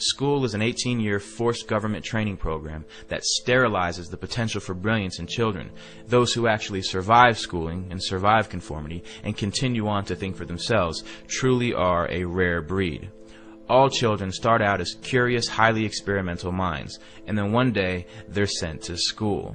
School is an 18-year forced government training program that sterilizes the potential for brilliance in children. Those who actually survive schooling and survive conformity and continue on to think for themselves truly are a rare breed. All children start out as curious, highly experimental minds, and then one day they're sent to school.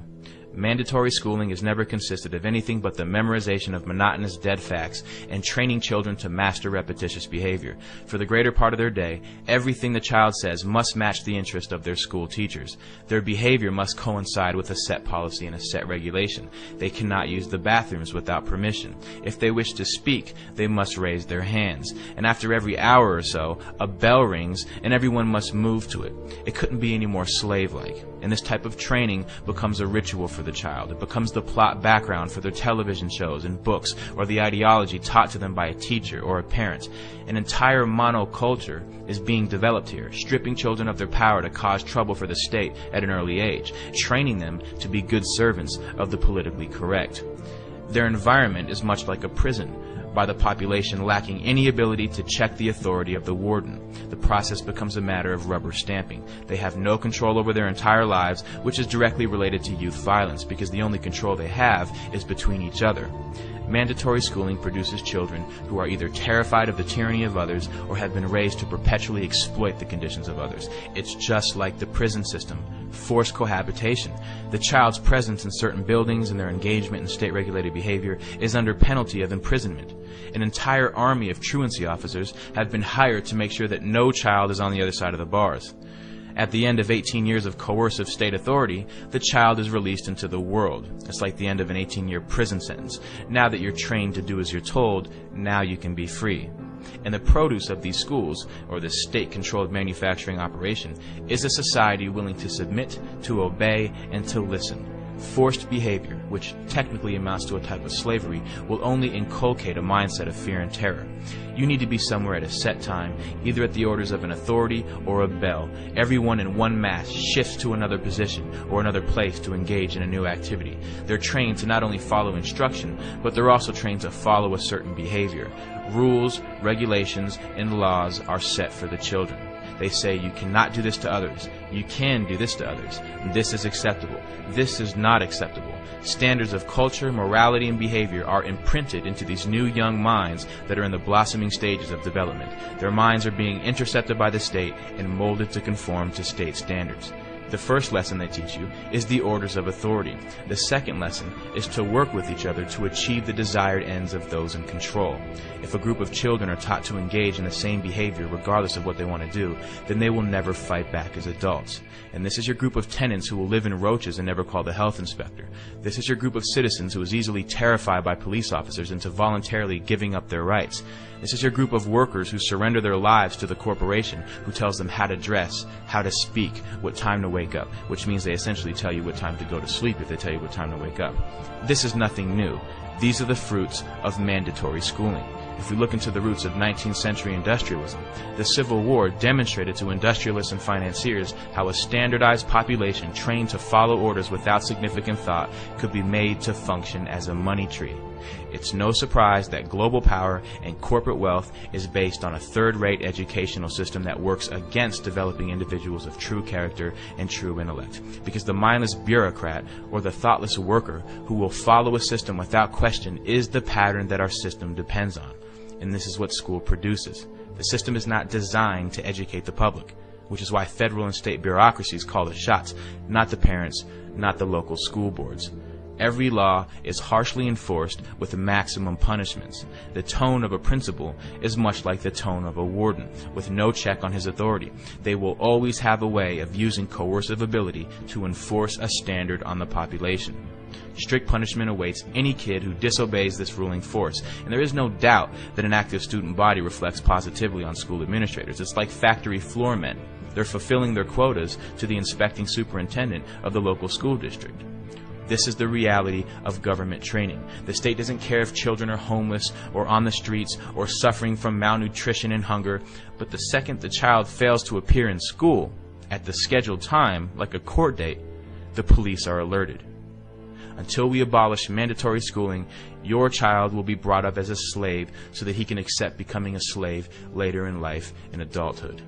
Mandatory schooling has never consisted of anything but the memorization of monotonous dead facts and training children to master repetitious behavior. For the greater part of their day, everything the child says must match the interest of their school teachers. Their behavior must coincide with a set policy and a set regulation. They cannot use the bathrooms without permission. If they wish to speak, they must raise their hands. And after every hour or so, a bell rings and everyone must move to it. It couldn't be any more slave-like. And this type of training becomes a ritual for the child. It becomes the plot background for their television shows and books, or the ideology taught to them by a teacher or a parent. An entire monoculture is being developed here, stripping children of their power to cause trouble for the state at an early age, training them to be good servants of the politically correct. Their environment is much like a prison, by the population lacking any ability to check the authority of the warden. The process becomes a matter of rubber stamping. They have no control over their entire lives, which is directly related to youth violence, because the only control they have is between each other. Mandatory schooling produces children who are either terrified of the tyranny of others or have been raised to perpetually exploit the conditions of others. It's just like the prison system, forced cohabitation. The child's presence in certain buildings and their engagement in state-regulated behavior is under penalty of imprisonment. An entire army of truancy officers have been hired to make sure that no child is on the other side of the bars. At the end of 18 years of coercive state authority, the child is released into the world. It's like the end of an 18-year prison sentence. Now that you're trained to do as you're told, now you can be free. And the produce of these schools, or this state-controlled manufacturing operation, is a society willing to submit, to obey, and to listen. Forced behavior, which technically amounts to a type of slavery, will only inculcate a mindset of fear and terror. You need to be somewhere at a set time, either at the orders of an authority or a bell. Everyone in one mass shifts to another position or another place to engage in a new activity. They're trained to not only follow instruction, but they're also trained to follow a certain behavior. Rules, regulations, and laws are set for the children. They say you cannot do this to others. You can do this to others. This is acceptable. This is not acceptable. Standards of culture, morality, and behavior are imprinted into these new young minds that are in the blossoming stages of development. Their minds are being intercepted by the state and molded to conform to state standards. The first lesson they teach you is the orders of authority. The second lesson is to work with each other to achieve the desired ends of those in control. If a group of children are taught to engage in the same behavior regardless of what they want to do, then they will never fight back as adults. And this is your group of tenants who will live in roaches and never call the health inspector. This is your group of citizens who is easily terrified by police officers into voluntarily giving up their rights. This is your group of workers who surrender their lives to the corporation who tells them how to dress, how to speak, what time to wake up, which means they essentially tell you what time to go to sleep if they tell you what time to wake up. This is nothing new. These are the fruits of mandatory schooling. If we look into the roots of 19th century industrialism, the Civil War demonstrated to industrialists and financiers how a standardized population trained to follow orders without significant thought could be made to function as a money tree. It's no surprise that global power and corporate wealth is based on a third-rate educational system that works against developing individuals of true character and true intellect. Because the mindless bureaucrat or the thoughtless worker who will follow a system without question is the pattern that our system depends on. And this is what school produces. The system is not designed to educate the public, which is why federal and state bureaucracies call the shots, not the parents, not the local school boards. Every law is harshly enforced with maximum punishments. The tone of a principal is much like the tone of a warden, with no check on his authority. They will always have a way of using coercive ability to enforce a standard on the population. Strict punishment awaits any kid who disobeys this ruling force, and there is no doubt that an active student body reflects positively on school administrators. It's like factory floor men. They're fulfilling their quotas to the inspecting superintendent of the local school district. This is the reality of government training. The state doesn't care if children are homeless or on the streets or suffering from malnutrition and hunger, but the second the child fails to appear in school at the scheduled time, like a court date, the police are alerted. Until we abolish mandatory schooling, your child will be brought up as a slave so that he can accept becoming a slave later in life in adulthood.